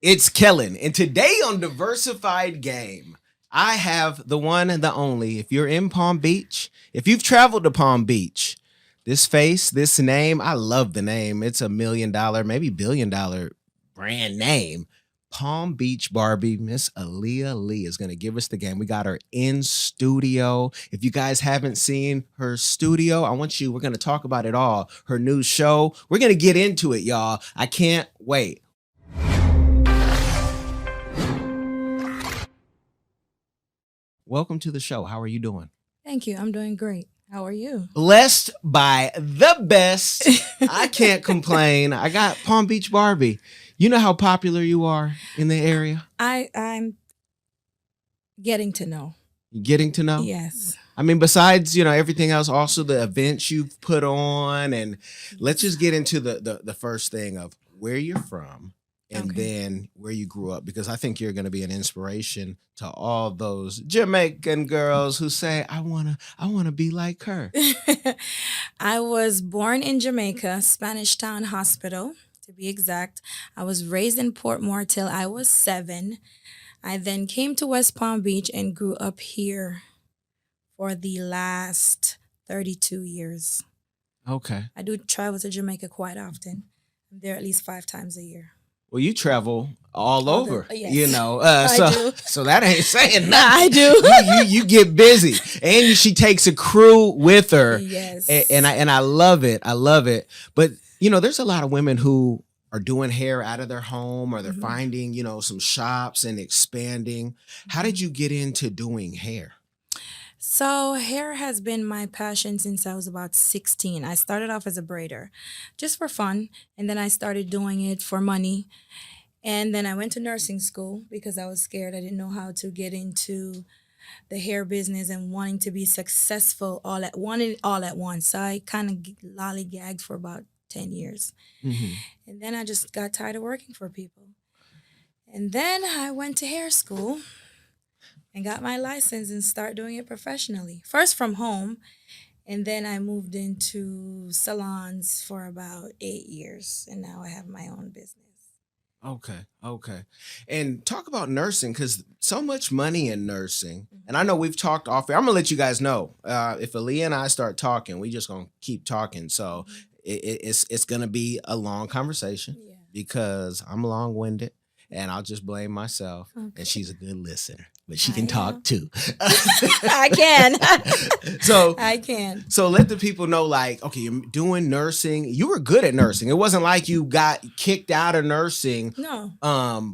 It's Kellen. And today on Diversified Game, I have the one and the only. If you're in Palm Beach, if you've traveled to Palm Beach, this face, this name, I love the name. It's $1 million, maybe $1 billion brand name. Palm Beach Barbie, Miss Alia Lee is going to give us the game. We got her in studio. If you guys haven't seen her studio, we're going to talk about it all. Her new show. We're going to get into it, y'all. I can't wait. Welcome to the show. How are you doing? Thank you. I'm doing great. How are you? Blessed by the best. I can't complain. I got Palm Beach Barbie. You know how popular you are in the area? I'm getting to know. Getting to know? Yes. I mean, besides, everything else, also the events you've put on. And let's just get into the first thing of where you're from and then where you grew up, because I think you're going to be an inspiration to all those Jamaican girls who say, I wanna be like her. I was born in Jamaica, Spanish Town Hospital, to be exact. I was raised in Portmore till I was 7. I then came to West Palm Beach and grew up here for the last 32 years. Okay. I do travel to Jamaica quite often. I'm there at least 5 times a year. Well, you travel all over, yes. I do. So that ain't saying nothing. I do. You get busy, and she takes a crew with her. Yes. And I love it. I love it. But there's a lot of women who are doing hair out of their home, or they're finding some shops and expanding. How did you get into doing hair? So hair has been my passion since I was about 16. I started off as a braider just for fun, and then I started doing it for money. And then I went to nursing school because I was scared. I didn't know how to get into the hair business and wanting to be successful all at once. So I kind of lollygagged for about 10 years. Mm-hmm. And then I just got tired of working for people. And then I went to hair school and got my license and start doing it professionally. First from home, and then I moved into salons for about 8 years, and now I have my own business. Okay. And talk about nursing, because so much money in nursing. And I know we've talked off air. I'm going to let you guys know, if Alia and I start talking, we just going to keep talking. So it's going to be a long conversation because I'm long-winded. And I'll just blame myself. Okay. And she's a good listener, but she can talk too. I can. I can. So let the people know, okay, you're doing nursing. You were good at nursing. It wasn't like you got kicked out of nursing. No.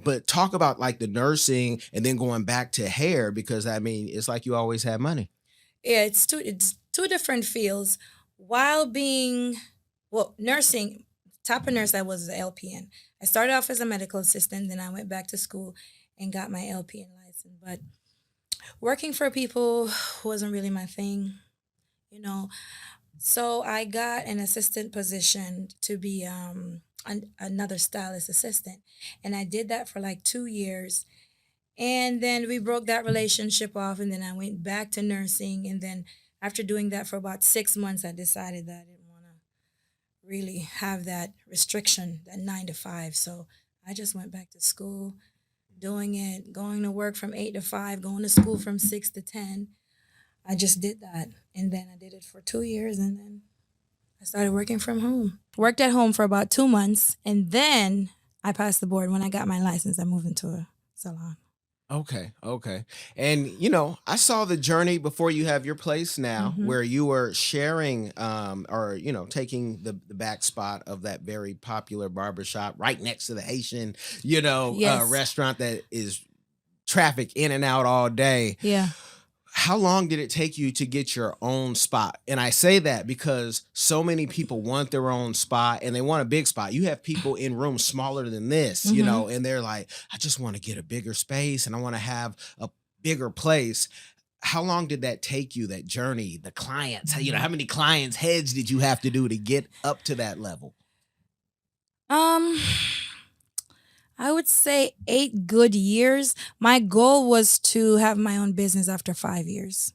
But talk about the nursing and then going back to hair, because it's like you always had money. Yeah, it's two different fields. While being nursing, type of nurse, I was an LPN. I started off as a medical assistant, then I went back to school and got my LPN license. But working for people wasn't really my thing, So I got an assistant position to be another stylist assistant. And I did that for 2 years. And then we broke that relationship off, and then I went back to nursing. And then after doing that for about 6 months, I decided that really have that restriction, that 9 to 5. So I just went back to school, doing it, going to work from 8 to 5, going to school from 6 to 10. I just did that. And then I did it for 2 years, and then I started working from home. Worked at home for about 2 months, and then I passed the board. When I got my license, I moved into a salon. Okay. And, I saw the journey before you have your place now, where you were sharing or, taking the back spot of that very popular barbershop right next to the Haitian, restaurant that is traffic in and out all day. Yeah. How long did it take you to get your own spot? And I say that because so many people want their own spot, and they want a big spot. You have people in rooms smaller than this, and they're like, I just want to get a bigger space and I want to have a bigger place. How long did that take you, that journey, the clients? How many clients' heads did you have to do to get up to that level? I would say 8 good years. My goal was to have my own business after 5 years.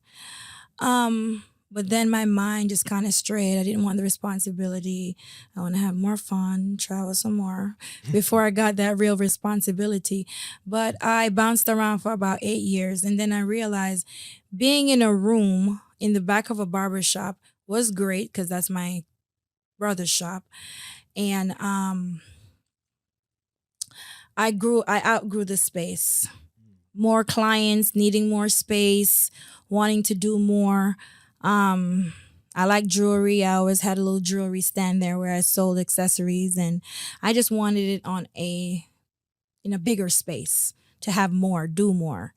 But then my mind just kind of strayed. I didn't want the responsibility. I want to have more fun, travel some more before I got that real responsibility. But I bounced around for about 8 years. And then I realized being in a room in the back of a barber shop was great because that's my brother's shop. And I outgrew the space. More clients, needing more space, wanting to do more. I like jewelry. I always had a little jewelry stand there where I sold accessories, and I just wanted it in a bigger space to have more, do more.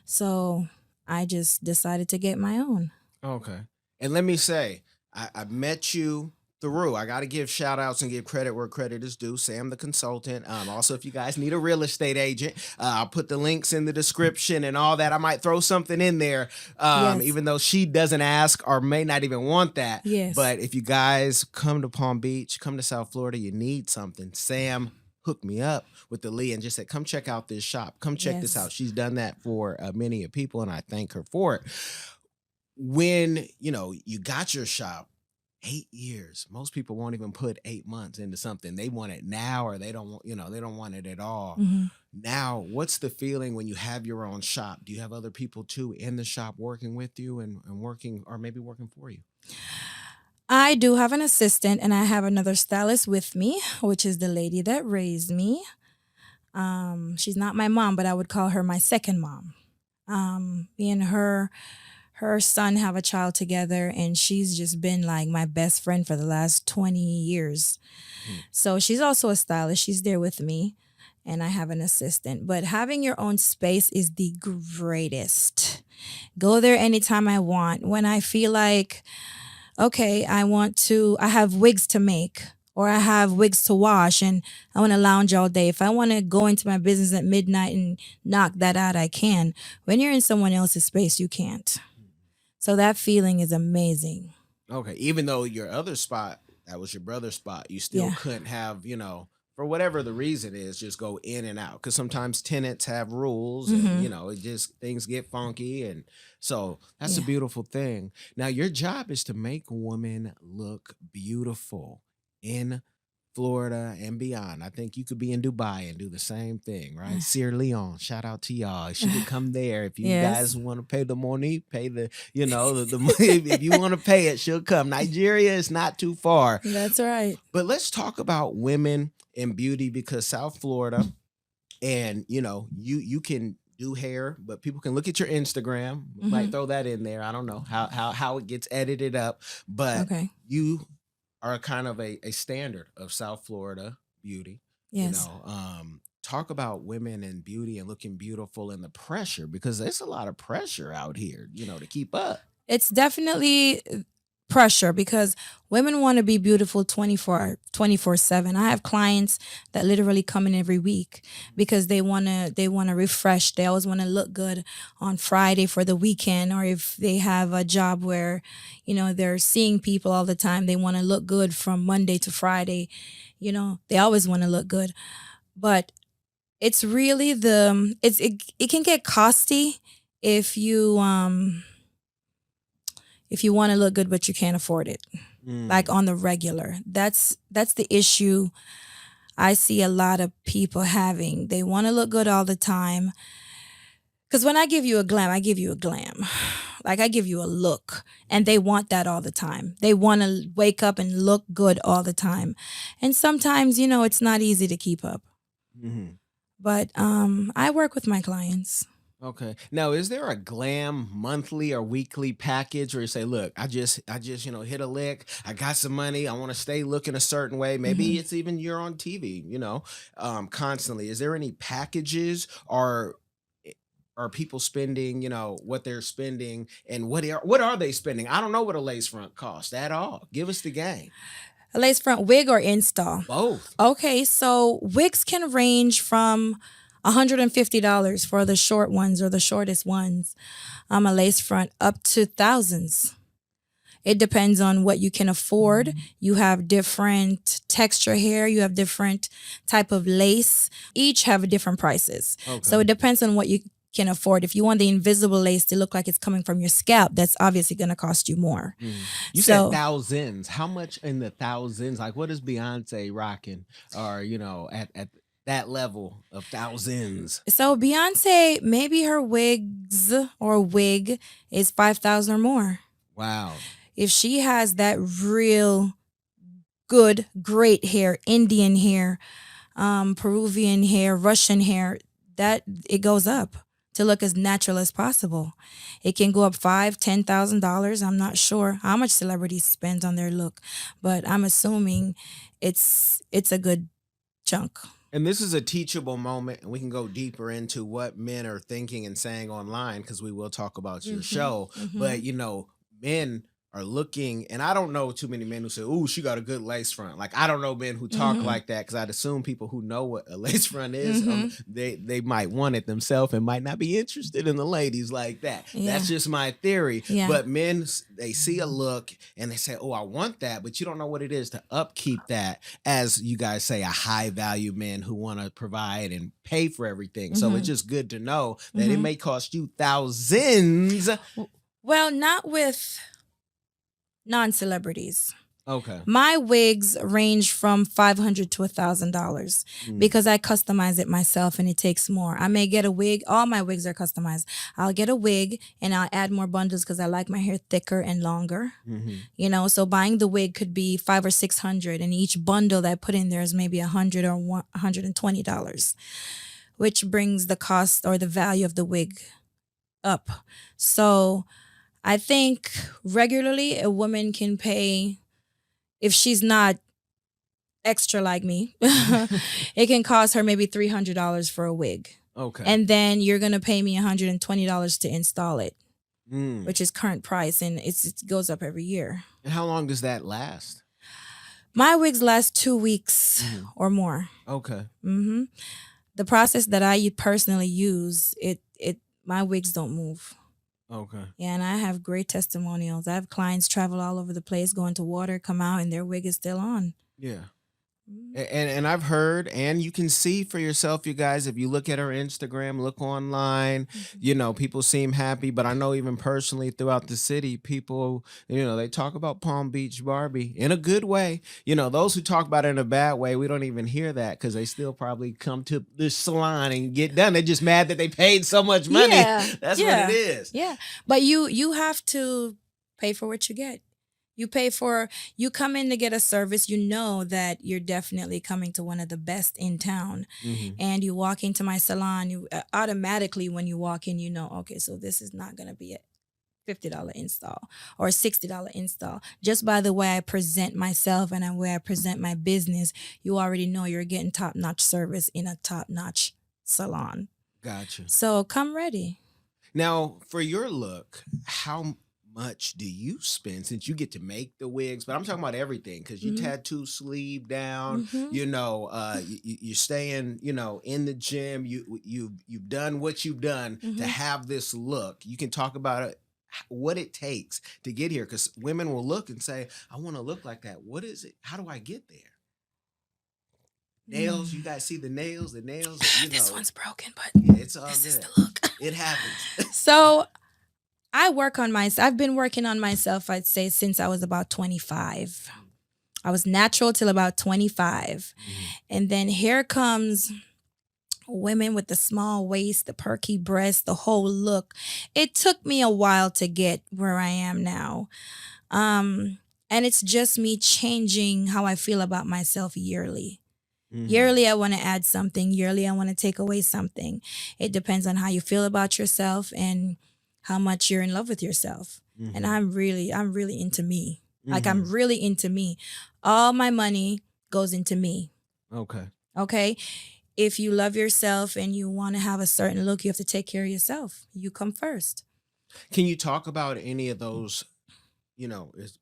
So I just decided to get my own. Okay. And let me say, I met you through. I got to give shout outs and give credit where credit is due. Sam, the consultant. Also, if you guys need a real estate agent, I'll put the links in the description and all that. I might throw something in there, Yes. even though she doesn't ask or may not even want that. Yes. But if you guys come to Palm Beach, come to South Florida, you need something, Sam hooked me up with the Lee and just said, come check out this shop. Come check this Yes. out. She's done that for many people, and I thank her for it. When you got your shop, 8 years, most people won't even put 8 months into something. They want it now, or they don't want, they don't want it at all. Mhm. Now, what's the feeling when you have your own shop? Do you have other people too in the shop working with you and working, or maybe working for you? I do have an assistant, and I have another stylist with me, which is the lady that raised me. She's not my mom, but I would call her my second mom. Me and her son have a child together, and she's just been like my best friend for the last 20 years. So she's also a stylist. She's there with me, and I have an assistant. But having your own space is the greatest. Go there anytime I want. When I feel like, okay, I have wigs to make, or I have wigs to wash, and I want to lounge all day. If I want to go into my business at midnight and knock that out, I can. When you're in someone else's space, you can't. So that feeling is amazing. Okay. Even though your other spot, that was your brother's spot, you still couldn't have, for whatever the reason is, just go in and out. Because sometimes tenants have rules and, it just, things get funky. And so that's a beautiful thing. Now, your job is to make women look beautiful in Florida and beyond. I think you could be in Dubai and do the same thing, right? Sierra Leone, shout out to y'all. She could come there if you guys want to pay the money, pay the, if you want to pay it, she'll come. Nigeria is not too far. That's right. But let's talk about women in beauty, because South Florida, and you can do hair, but people can look at your Instagram. Might throw that in there. I don't know how it gets edited up, but you are kind of a standard of South Florida beauty. Yes. Talk about women and beauty and looking beautiful and the pressure, because there's a lot of pressure out here, to keep up. It's definitely pressure because women want to be beautiful 24/7. I have clients that literally come in every week because they want to refresh. They always want to look good on Friday for the weekend, or if they have a job where they're seeing people all the time, they want to look good from Monday to Friday. They always want to look good. But it's really it can get costly if you want to look good but you can't afford it, like on the regular. That's the issue I see a lot of people having. They want to look good all the time. Because when I give you a glam, I give you a glam. Like I give you a look, and they want that all the time. They want to wake up and look good all the time. And sometimes, it's not easy to keep up. But I work with my clients. Okay. Now, is there a glam monthly or weekly package where you say, look, I just, hit a lick. I got some money. I want to stay looking a certain way. Maybe it's even you're on TV, constantly. Is there any packages, or are people spending, what they're spending, and what are they spending? I don't know what a lace front costs at all. Give us the game. A lace front wig or install? Both. Okay. So wigs can range from $150 for the short ones or the shortest ones. A lace front up to thousands. It depends on what you can afford. You have different texture hair. You have different type of lace. Each have different prices. Okay. So it depends on what you can afford. If you want the invisible lace to look like it's coming from your scalp, that's obviously going to cost you more. You said So thousands. How much in the thousands? Like, what is Beyonce rocking? Or at that level of thousands? so Beyonce, maybe her wigs or wig is 5,000 or more. Wow. If she has that real good, great hair, Indian hair, Peruvian hair, Russian hair, that it goes up to look as natural as possible. It can go up $5,000, $10,000. I'm not sure how much celebrities spend on their look, but I'm assuming it's a good chunk. And this is a teachable moment, and we can go deeper into what men are thinking and saying online because we will talk about your show. But men are looking, and I don't know too many men who say, "Ooh, she got a good lace front." Like, I don't know men who talk like that because I'd assume people who know what a lace front is, they might want it themselves and might not be interested in the ladies like that. Yeah. That's just my theory. Yeah. But men, they see a look and they say, "Oh, I want that," but you don't know what it is to upkeep that. As you guys say, a high value men who want to provide and pay for everything. So it's just good to know that it may cost you thousands. Well, not with non-celebrities. Okay. My wigs range from $500 to $1,000 because I customize it myself and it takes more. I may get a wig. All my wigs are customized. I'll get a wig and I'll add more bundles because I like my hair thicker and longer. So buying the wig could be $500 or $600, and each bundle that I put in there is maybe $100 or $120, which brings the cost or the value of the wig up. So I think regularly a woman can pay, if she's not extra like me, it can cost her maybe $300 for a wig. Okay. And then you're going to pay me $120 to install it, which is current price, and it goes up every year. And how long does that last? My wigs last 2 weeks or more. Okay. The process that I personally use, my wigs don't move. Okay. Yeah, and I have great testimonials. I have clients travel all over the place, go into water, come out, and their wig is still on. Yeah. And I've heard, and you can see for yourself, you guys, if you look at her Instagram, look online, people seem happy. But I know even personally throughout the city, people, they talk about Palm Beach Barbie in a good way. Those who talk about it in a bad way, we don't even hear that because they still probably come to the salon and get done. They're just mad that they paid so much money. Yeah. That's what it is. Yeah. But you have to pay for what you get. You come in to get a service, you know that you're definitely coming to one of the best in town. And you walk into my salon, you automatically, when you walk in, okay, so this is not going to be a $50 install or a $60 install. Just by the way I present myself and the way I present my business, you already know you're getting top-notch service in a top-notch salon. Gotcha. So come ready. Now, for your look, how much do you spend since you get to make the wigs? But I'm talking about everything because you tattoo sleeve down. You're staying, in the gym. You've done what you've done to have this look. You can talk about it, what it takes to get here, because women will look and say, "I want to look like that." What is it? How do I get there? Nails, you guys see the nails. This one's broken, but it's all this good. is the look. It happens. So I've been working on myself, I'd say, since I was about 25. I was natural till about 25. And then here comes women with the small waist, the perky breast, the whole look. It took me a while to get where I am now. And it's just me changing how I feel about myself yearly. Yearly, I want to add something. Yearly, I want to take away something. It depends on how you feel about yourself and how much you're in love with yourself. And I'm really into me. Like, I'm really into me. All my money goes into me. Okay. If you love yourself and you want to have a certain look, you have to take care of yourself. You come first. Can you talk about any of those,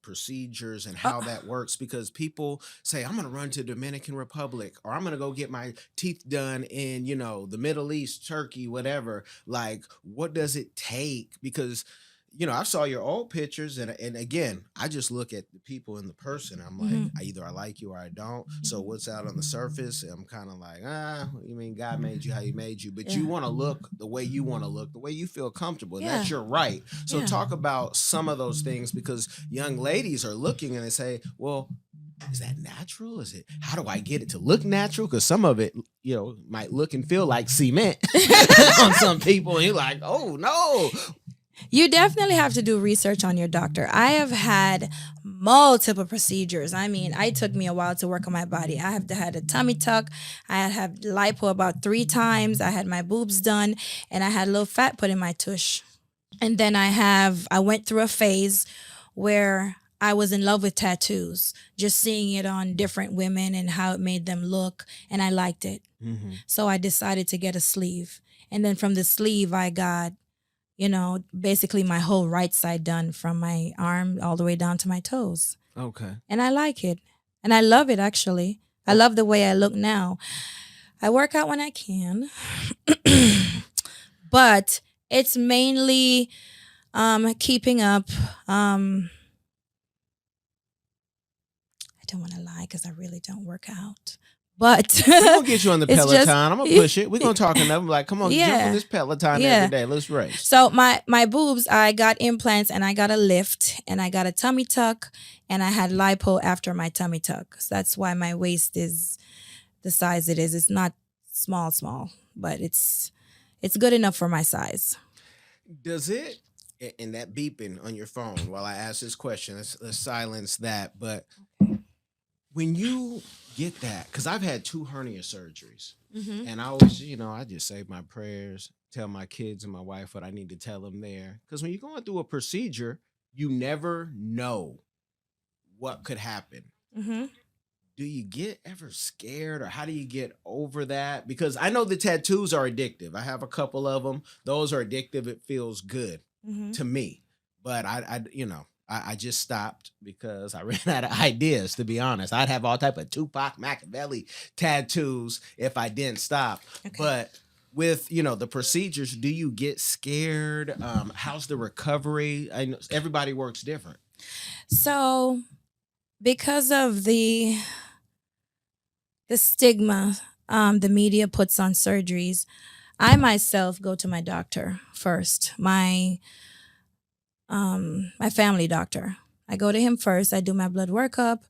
procedures and how that works? Because people say, "I'm going to run to Dominican Republic," or "I'm going to go get my teeth done in, the Middle East, Turkey, whatever." Like, what does it take? Because I saw your old pictures, and again, I just look at the people in the person. I'm like, either I like you or I don't. So what's out on the surface, I'm kind of like, you mean God made you how He made you, but Yeah. you want to look the way you want to look, the way you feel comfortable, and that's Yeah. your right. So Yeah. talk about some of those things, because young ladies are looking and they say, well, is that natural? Is it, how do I get it to look natural? Because some of it, might look and feel like cement on some people. And you're like, oh no. You definitely have to do research on your doctor. I have had multiple procedures. I mean, it took me a while to work on my body. I have had a tummy tuck. I had lipo about 3 times. I had my boobs done, and I had a little fat put in my tush. And then I went through a phase where I was in love with tattoos, just seeing it on different women and how it made them look, and I liked it. Mm-hmm. So I decided to get a sleeve. And then from the sleeve, I got, basically my whole right side done from my arm all the way down to my toes. Okay. And I like it. And I love it, actually. I love the way I look now. I work out when I can, but it's mainly keeping up. I don't want to lie because I really don't work out. But We're going to get you on the it's Peloton. just- I'm going to push it. We're going to talk enough. Like, come on, jump Yeah. on this Peloton Yeah. every day. Let's race. So my boobs, I got implants and I got a lift and I got a tummy tuck and I had lipo after my tummy tuck. So that's why my waist is the size it is. It's not small, but it's good enough for my size. Does it, and that beeping on your phone while I ask this question, let's silence that. But when you get that, because I've had 2 hernia surgeries, and I always, I just say my prayers, tell my kids and my wife what I need to tell them there. Because when you're going through a procedure, you never know what could happen. Do you get ever scared, or how do you get over that? Because I know the tattoos are addictive. I have a couple of them. Those are addictive. It feels good to me. But I just stopped because I ran out of ideas, to be honest. I'd have all type of Tupac Machiavelli tattoos if I didn't stop. Okay. But with, the procedures, do you get scared? How's the recovery? I know everybody works different. So because of the stigma the media puts on surgeries, I myself go to my doctor first. My family doctor. I go to him first. I do my blood workup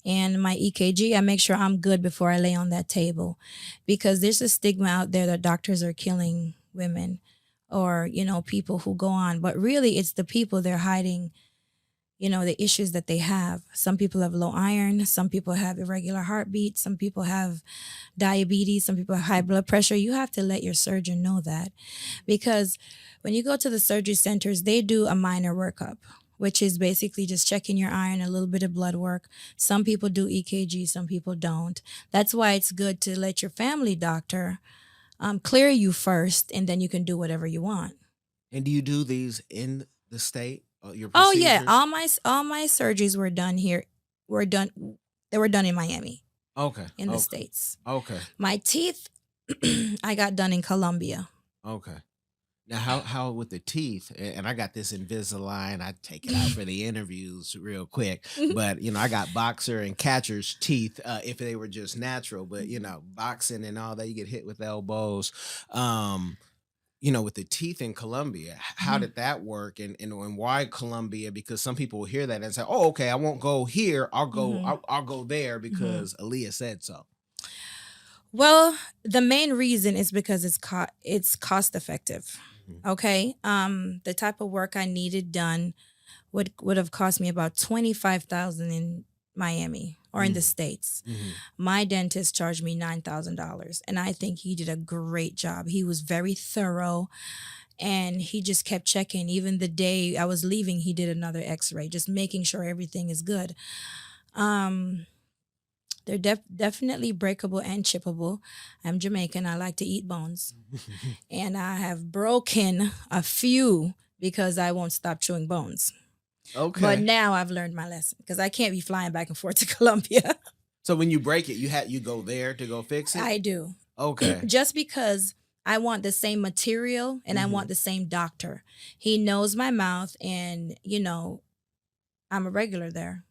and my EKG. I make sure I'm good before I lay on that table, because there's a stigma out there that doctors are killing women or, people who go on. But really, it's the people they're hiding, the issues that they have. Some people have low iron. Some people have irregular heartbeat. Some people have diabetes. Some people have high blood pressure. You have to let your surgeon know that, because when you go to the surgery centers, they do a minor workup, which is basically just checking your iron, a little bit of blood work. Some people do EKG, some people don't. That's why it's good to let your family doctor clear you first, and then you can do whatever you want. And do you do these in the state? Your Oh yeah, all my surgeries were done here. They were done in Miami. Okay. In the States. Okay. My teeth, I got done in Colombia. Okay. Now, how with the teeth, and I got this Invisalign, I take it out for the interviews real quick, but, I got boxer and catcher's teeth if they were just natural, but, boxing and all that, you get hit with elbows. With the teeth in Colombia, how did that work, and why Colombia? Because some people will hear that and say, oh, okay, I won't go here, I'll go I'll go there because Alia said so. Well, the main reason is because it's cost effective. Okay. The type of work I needed done would have cost me about $25,000 in Miami or in the States. My dentist charged me $9,000, and I think he did a great job. He was very thorough, and he just kept checking. Even the day I was leaving, he did another X-ray, just making sure everything is good. They're definitely breakable and chippable. I'm Jamaican. I like to eat bones. And I have broken a few because I won't stop chewing bones. Okay. But now I've learned my lesson, because I can't be flying back and forth to Colombia. So when you break it, you go there to go fix it? I do. Okay. Just because I want the same material and I want the same doctor. He knows my mouth, and I'm a regular there.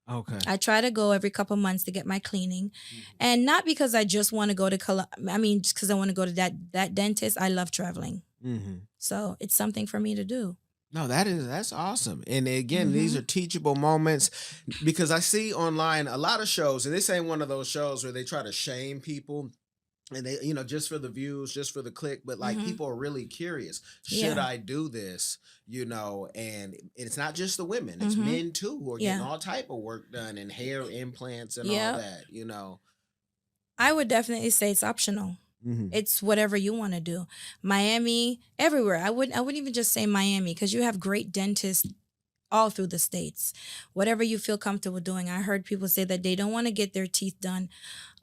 Okay. I try to go every couple months to get my cleaning, and not because I just want to go to just because I want to go to that dentist. I love traveling, so it's something for me to do. No, that's awesome. And again, Mm-hmm. these are teachable moments because I see online a lot of shows, and this ain't one of those shows where they try to shame people and they, just for the views, just for the click, but like Mm-hmm. people are really curious. Should Yeah. I do this? And it's not just the women, it's Mm-hmm. men too who are getting Yeah. all type of work done and hair implants and all Yeah. that. I would definitely say it's optional. Mm-hmm. It's whatever you want to do. Miami, everywhere. I wouldn't even just say Miami, because you have great dentists all through the states. Whatever you feel comfortable doing. I heard people say that they don't want to get their teeth done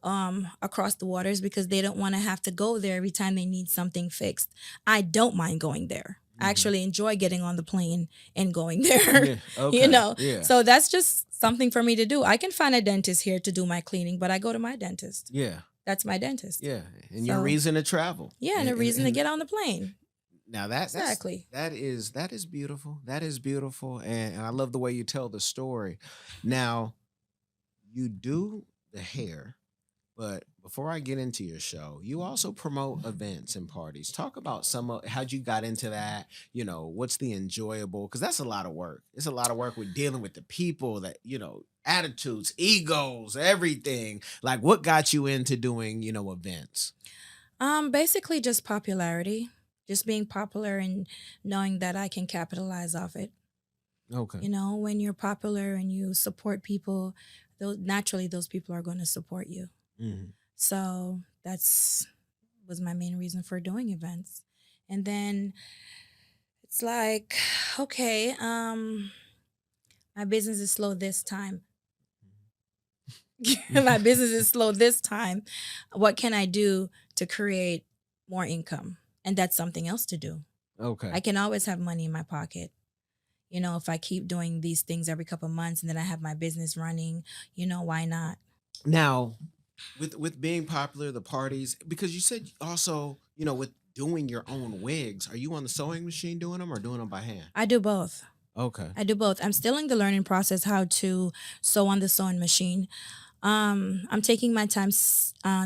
across the waters because they don't want to have to go there every time they need something fixed. I don't mind going there. I actually enjoy getting on the plane and going there. Yeah. Okay. Yeah. So that's just something for me to do. I can find a dentist here to do my cleaning, but I go to my dentist. Yeah. That's my dentist. Yeah. And your So- reason to travel. Yeah, and a reason to get on the plane. Now Exactly. that is beautiful. That is beautiful, and I love the way you tell the story. Now, you do the hair, but before I get into your show, you also promote events and parties. Talk about some of how you got into that. What's the enjoyable? Because that's a lot of work. It's a lot of work with dealing with the people that attitudes, egos, everything. Like, what got you into doing events? Basically just popularity. Just being popular and knowing that I can capitalize off it. Okay. When you're popular and you support people, naturally those people are going to support you. Mm-hmm. So was my main reason for doing events. And then it's like, okay, my business is slow this time. My business is slow this time. What can I do to create more income? And that's something else to do. Okay. I can always have money in my pocket. If I keep doing these things every couple of months and then I have my business running, why not? Now, with being popular, the parties, because you said also, with doing your own wigs, are you on the sewing machine doing them or doing them by hand? I do both. Okay. I do both. I'm still in the learning process how to sew on the sewing machine. I'm taking my time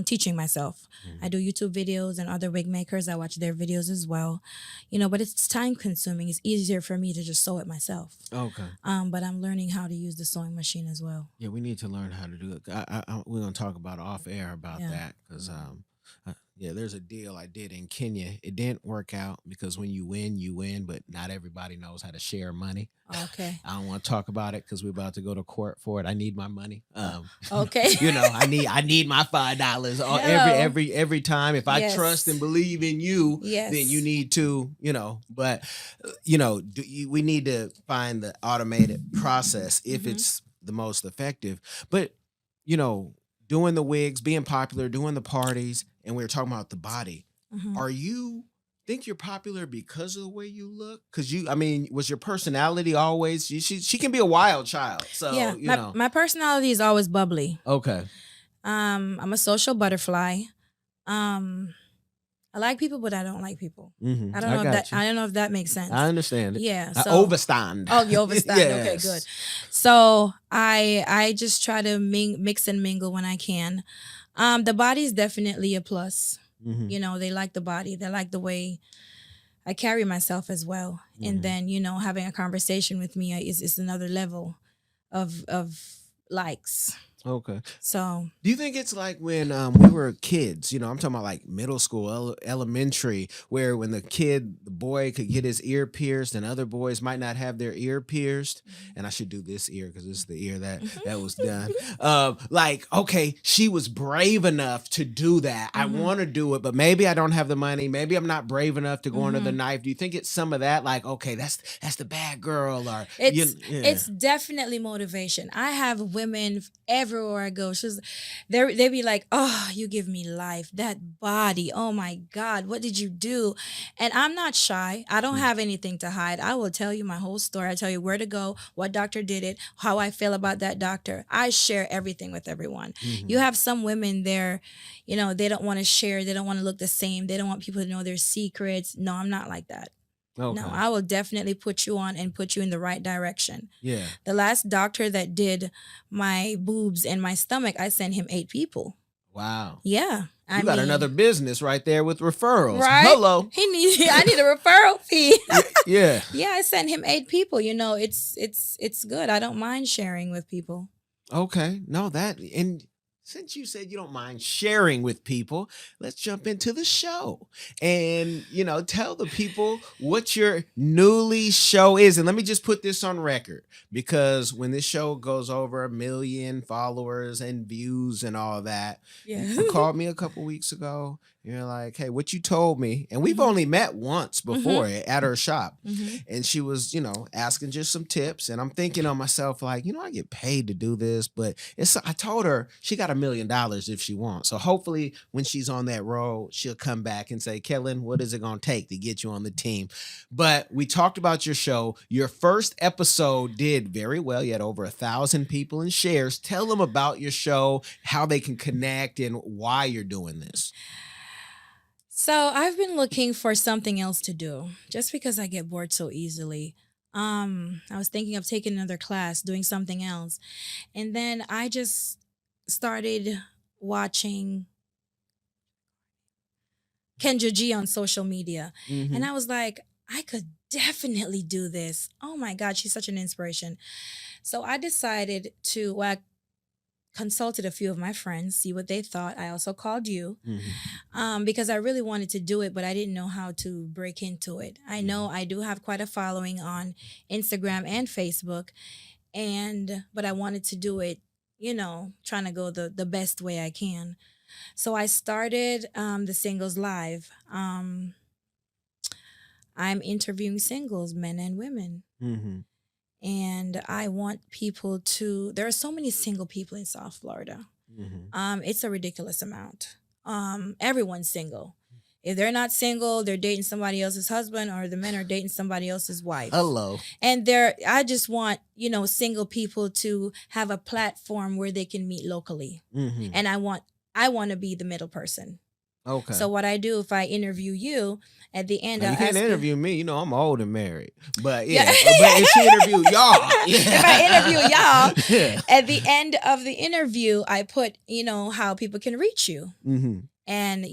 teaching myself. I do YouTube videos and other wig makers. I watch their videos as well. But it's time consuming. It's easier for me to just sew it myself. Okay. But I'm learning how to use the sewing machine as well. Yeah, we need to learn how to do it. We're gonna talk about off air about that because there's a deal I did in Kenya. It didn't work out because when you win, but not everybody knows how to share money. Okay. I don't want to talk about it because we're about to go to court for it. I need my money. Okay. I need my $5 every time. If I Yes. trust and believe in you, Yes. then you need to, But we need to find the automated process if it's the most effective. But doing the wigs, being popular, doing the parties, and we were talking about the body. Are you think you're popular because of the way you look? Because was your personality always? She can be a wild child. So yeah, my personality is always bubbly. Okay. I'm a social butterfly. I like people, but I don't like people. Mm-hmm. I don't know if that makes sense. I understand it. Yeah. I So, overstand. Oh, you overstand. Okay, Yes. good. So I just try to mix and mingle when I can. The body is definitely a plus. Mhm. They like the body. They like the way I carry myself as well. Mhm. And then, having a conversation with me is another level of likes. Okay. So Do you think it's like when we were kids, I'm talking about like middle school, elementary, where when the boy could get his ear pierced and other boys might not have their ear pierced, and I should do this ear because this is the ear that was done. Okay, she was brave enough to do that. I want to do it, but maybe I don't have the money. Maybe I'm not brave enough to go under the knife. Do you think it's some of that? Like, okay, that's the bad girl, or it's definitely motivation. I have women everywhere everywhere I go. They be like, "Oh, you give me life. That body. Oh my God, what did you do?" And I'm not shy. I don't have anything to hide. I will tell you my whole story. I tell you where to go, what doctor did it, how I feel about that doctor. I share everything with everyone. You have some women there, they don't want to share. They don't want to look the same. They don't want people to know their secrets. No, I'm not like that. No, Okay. I will definitely put you on and put you in the right direction. Yeah. The last doctor that did my boobs and my stomach, I sent him 8 people. Wow. Yeah. You got another business right there with referrals. Right? Hello. I need a referral fee. Yeah. Yeah, I sent him 8 people. It's good. I don't mind sharing with people. Okay. No, and since you said you don't mind sharing with people, let's jump into the show and, tell the people what your newly show is. And let me just put this on record, because when this show goes over 1 million followers and views and all that, Yeah. you called me a couple weeks ago. You're like, "Hey, what you told me," and we've only met once before at her shop, and she was, asking just some tips, and I'm thinking on myself like, I get paid to do this, but I told her she got $1 million if she wants. So hopefully when she's on that road, she'll come back and say, "Kellen, what is it gonna take to get you on the team?" But we talked about your show. Your first episode did very well. You had over 1,000 people in shares. Tell them about your show, how they can connect, and why you're doing this. So I've been looking for something else to do just because I get bored so easily. I was thinking of taking another class, doing something else. And then I just started watching Kendra G on social media. And I was like, I could definitely do this. Oh my God, she's such an inspiration. So I decided I consulted a few of my friends, see what they thought. I also called you because I really wanted to do it, but I didn't know how to break into it. I know I do have quite a following on Instagram and Facebook, but I wanted to do it, trying to go the best way I can. So I started the Singles Live. I'm interviewing singles, men and women. And I want people there are so many single people in South Florida. It's a ridiculous amount. Everyone's single. If they're not single, they're dating somebody else's husband, or the men are dating somebody else's wife. Hello. And I just want, single people to have a platform where they can meet locally. And I want to be the middle person. Okay. So what I do, if I interview you, at the end, now, you can't interview me. I'm old and married. But yeah, Yeah. but if she interview y'all, if I interview y'all, at the end of the interview, I put, how people can reach you. And,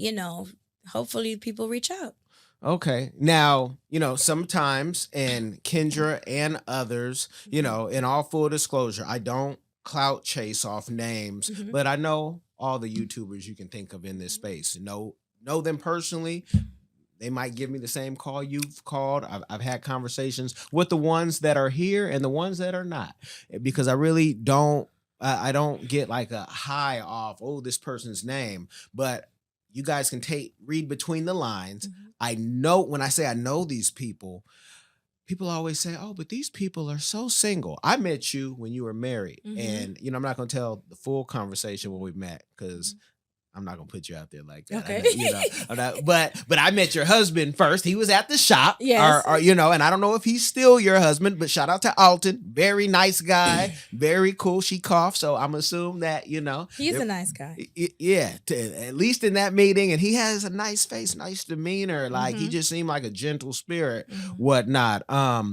hopefully people reach out. Okay. Now, sometimes, and Kendra and others, in all full disclosure, I don't clout chase off names, but I know all the YouTubers you can think of in this space. Know them personally. They might give me the same call you've called. I've had conversations with the ones that are here and the ones that are not, because I really don't. I don't get like a high off, this person's name, but you guys can read between the lines. I know when I say I know these people. People always say, "Oh, but these people are so single." I met you when you were married, and I'm not going to tell the full conversation when we met, because I'm not going to put you out there like that. Okay. I'm not, but I met your husband first. He was at the shop, yes, and I don't know if he's still your husband, but shout out to Alton, very nice guy, very cool. She coughed, so I'm assuming that he's a nice guy. Yeah, at least in that meeting, and he has a nice face, nice demeanor. Like he just seemed like a gentle spirit, whatnot. Are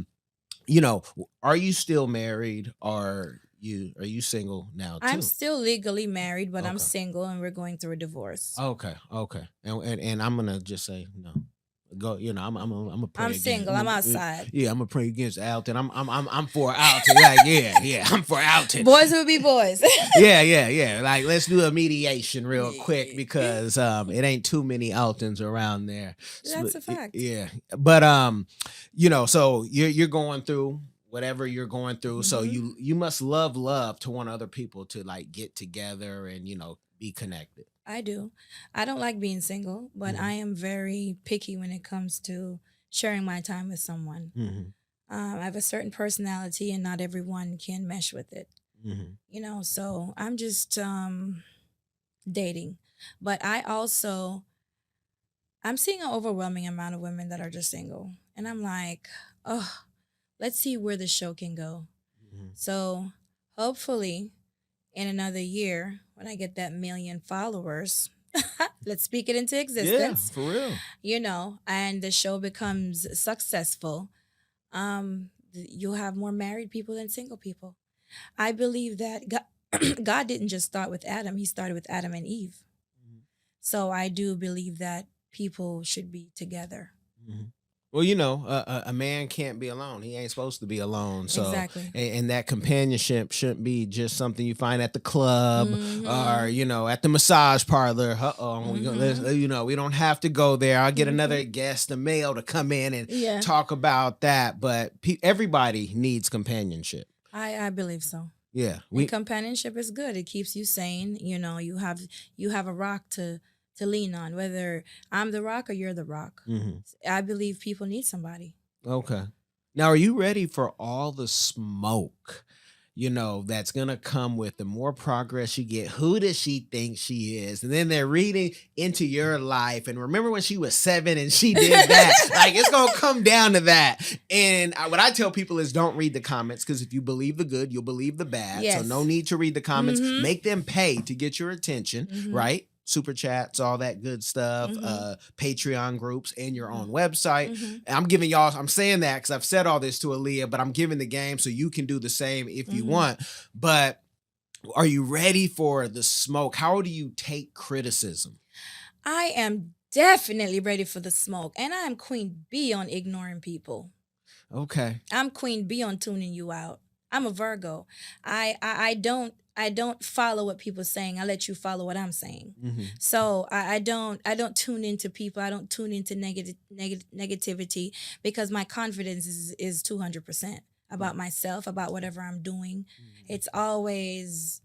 you still married, or are you single now too? I'm still legally married, but I'm single, and we're going through a divorce. Okay. And I'm gonna just say no. Go. I'm a pray. I'm single. I'm outside. Yeah, I'm gonna pray against Alton. I'm for Alton. Like, yeah. I'm for Alton. Boys will be boys. Yeah. Like, let's do a mediation real quick, because it ain't too many Altons around there. That's a fact. Yeah, but so you're going through whatever you're going through. So you must love to want other people to like get together and be connected. I do. I don't like being single, but I am very picky when it comes to sharing my time with someone. I have a certain personality, and not everyone can mesh with it. Mm-hmm. So I'm just dating. But I'm seeing an overwhelming amount of women that are just single. And I'm like, oh, let's see where the show can go. Mm-hmm. So hopefully in another year, when I get that million followers, let's speak it into Yeah, existence, for real. And the show becomes successful. You'll have more married people than single people. I believe that God didn't just start with Adam, he started with Adam and Eve. So I do believe that people should be together. Mm-hmm. Well, a man can't be alone. He ain't supposed to be alone. So, Exactly. and that companionship shouldn't be just something you find at the club or, Mm-hmm. at the massage parlor. Uh-oh, Mm-hmm. we don't have to go there. I'll get Mm-hmm. another guest, a male, to come in and Yeah, talk about that. But everybody needs companionship. I believe so. Yeah, And companionship is good. It keeps you sane. You have a rock to lean on. Whether I'm the rock or you're the rock, Mhm. I believe people need somebody. Okay. Now, are you ready for all the smoke, that's going to come with the more progress you get? Who does she think she is? And then they're reading into your life. And remember when she was 7 and she did that? Like, it's going to come down to that. And what I tell people is don't read the comments, because if you believe the good, you'll believe the bad. So Yes. no need to read the comments. Mhm. Make them pay to get your attention, Mhm. right? Super chats, all that good stuff, Mhm. Patreon groups, and your own website. Mhm. And I'm saying that because I've said all this to Alia, but I'm giving the game so you can do the same if you Mhm. want. But are you ready for the smoke? How do you take criticism? I am definitely ready for the smoke, and I'm Queen B on ignoring people. Okay. I'm Queen B on tuning you out. I'm a Virgo. I don't follow what people are saying. I let you follow what I'm saying. Mm-hmm. So I don't tune into people. I don't tune into negativity, because my confidence is 200% about myself, about whatever I'm doing. It's always,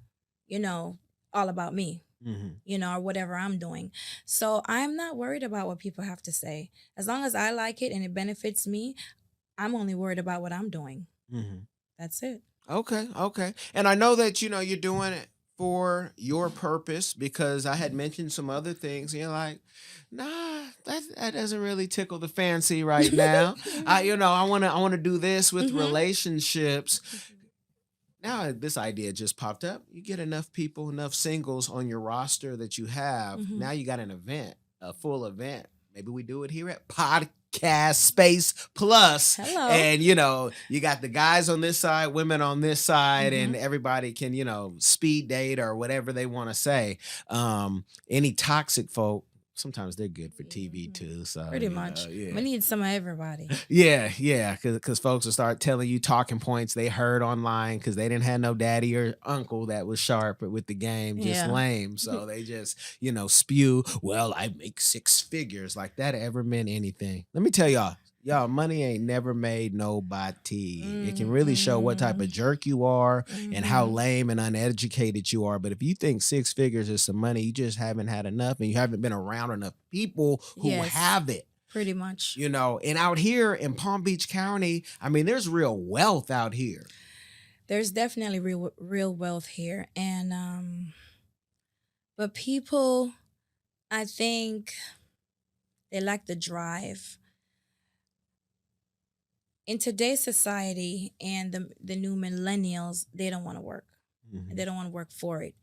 you know, all about me. Mm-hmm. Or whatever I'm doing. So I'm not worried about what people have to say. As long as I like it and it benefits me, I'm only worried about what I'm doing. Mm-hmm. That's it. Okay, okay. And I know that you're doing it for your purpose, because I had mentioned some other things. And you're like, nah, that doesn't really tickle the fancy right now. I wanna do this with Mhm. relationships. Now this idea just popped up. You get enough people, enough singles on your roster that you have. Mhm. Now you got an event, a full event. Maybe we do it here at Podcast Space Plus. Hello. And you got the guys on this side, women on this side, and Mhm. everybody can, speed date or whatever they want to say. Any toxic folk, sometimes they're good for TV Mhm. too. So Pretty much. yeah. We need some of everybody. Yeah, because folks will start telling you talking points they heard online because they didn't have no daddy or uncle that was sharp with the game, just Yeah. lame. So they just, spew, well, I make 6 figures. Like that ever meant anything. Let me tell y'all, money ain't never made nobody. It can really show what type of jerk you are and how Mhm. lame and uneducated you are. But if you think 6 figures is some money, you just haven't had enough and you haven't been around enough people who Yes. have it. Pretty much. And out here in Palm Beach County, I mean, there's real wealth out here. There's definitely real wealth here, and but people, I think they lack the drive. In today's society and the new millennials, they don't want to work. Mhm. They don't want to work for it.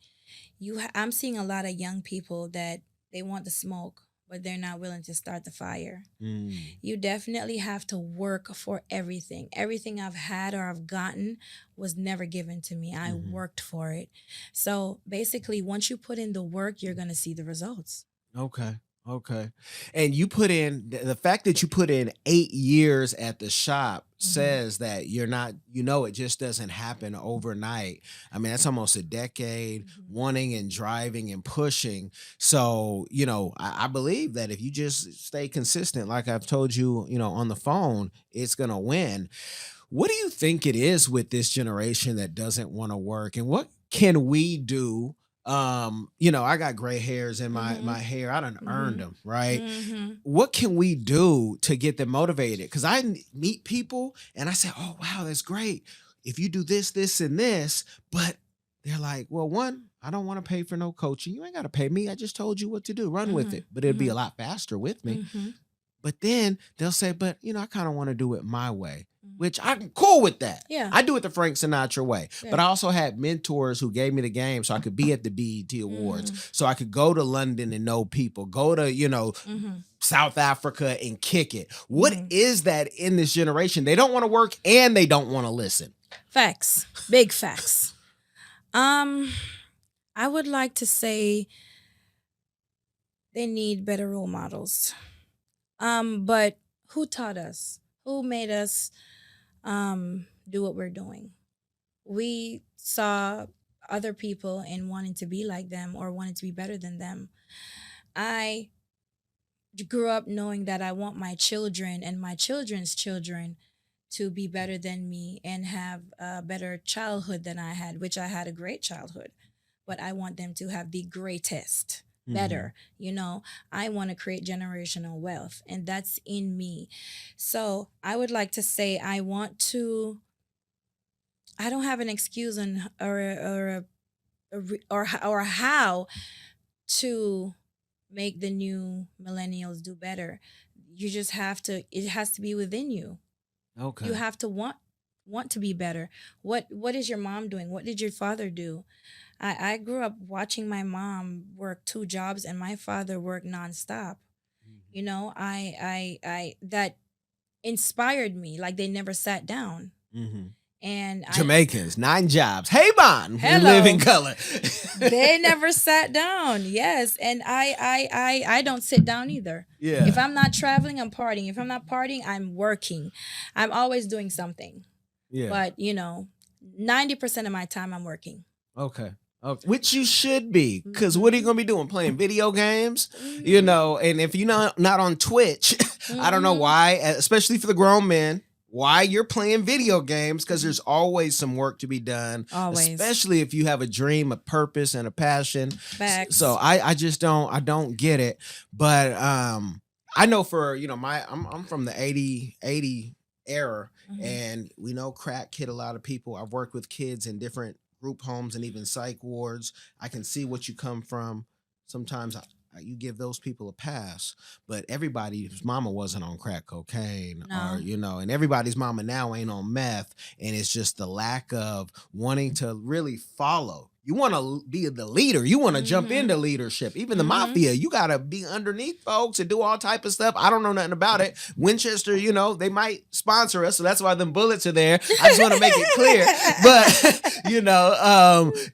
I'm seeing a lot of young people that they want the smoke, but they're not willing to start the fire. Mm. You definitely have to work for everything. Everything I've had or I've gotten was never given to me. I Mhm. worked for it. So basically, once you put in the work, you're going to see the results. Okay. Okay. And you put in the fact that you put in 8 years at the shop says that you're not, it just doesn't happen overnight. I mean, that's almost a decade wanting and driving and pushing. So, I believe that if you just stay consistent, like I've told you, on the phone, it's going to win. What do you think it is with this generation that doesn't want to work, and what can we do? I got gray hairs in my hair. I done earned them, right? Mm-hmm. What can we do to get them motivated? Because meet people and I say, oh wow, that's great if you do this, this, and this, but they're like, well, one, I don't want to pay for no coaching. You ain't got to pay me. I just told you what to do. Run with it. But it'd be a lot faster with me. But then they'll say, but, I kind of want to do it my way, which I'm cool with that. Yeah. I do it the Frank Sinatra way. Yeah. But I also had mentors who gave me the game so I could be at the BET Awards, so I could go to London and know people, go to, South Africa and kick it. What is that in this generation? They don't want to work and they don't want to listen. Facts. Big facts. I would like to say they need better role models. But who taught us? Who made us do what we're doing? We saw other people and wanting to be like them or wanting to be better than them. I grew up knowing that I want my children and my children's children to be better than me and have a better childhood than I had, which I had a great childhood. But I want them to have the greatest. Better, I want to create generational wealth, and that's in me. So I would like to say I don't have an excuse on or how to make the new millennials do better. You just have to. It has to be within you. Okay. You have to want to be better. What is your mom doing? What did your father do? I grew up watching my mom work 2 jobs and my father work nonstop. I that inspired me. Like, they never sat down. And Jamaicans, 9 jobs. Hey, man, hello. Live in color. They never sat down. Yes, and I don't sit down either. Yeah. If I'm not traveling, I'm partying. If I'm not partying, I'm working. I'm always doing something. Yeah. But 90% of my time I'm working. Okay. Which you should be, because what are you gonna be doing? Playing video games, And if you're not on Twitch, I don't know why, especially for the grown men, why you're playing video games, because there's always some work to be done. Always. Especially if you have a dream, a purpose, and a passion. Facts. So I just don't get it. But I know for I'm from the 80 era, and we know crack hit a lot of people. I've worked with kids in different group homes and even psych wards. I can see what you come from. Sometimes you give those people a pass, but everybody's mama wasn't on crack cocaine, or and everybody's mama now ain't on meth, and it's just the lack of wanting to really follow. You want to be the leader. You want to jump into leadership. Even the mafia, you got to be underneath folks and do all type of stuff. I don't know nothing about it. Winchester, they might sponsor us, so that's why them bullets are there. I just want to make it clear. But,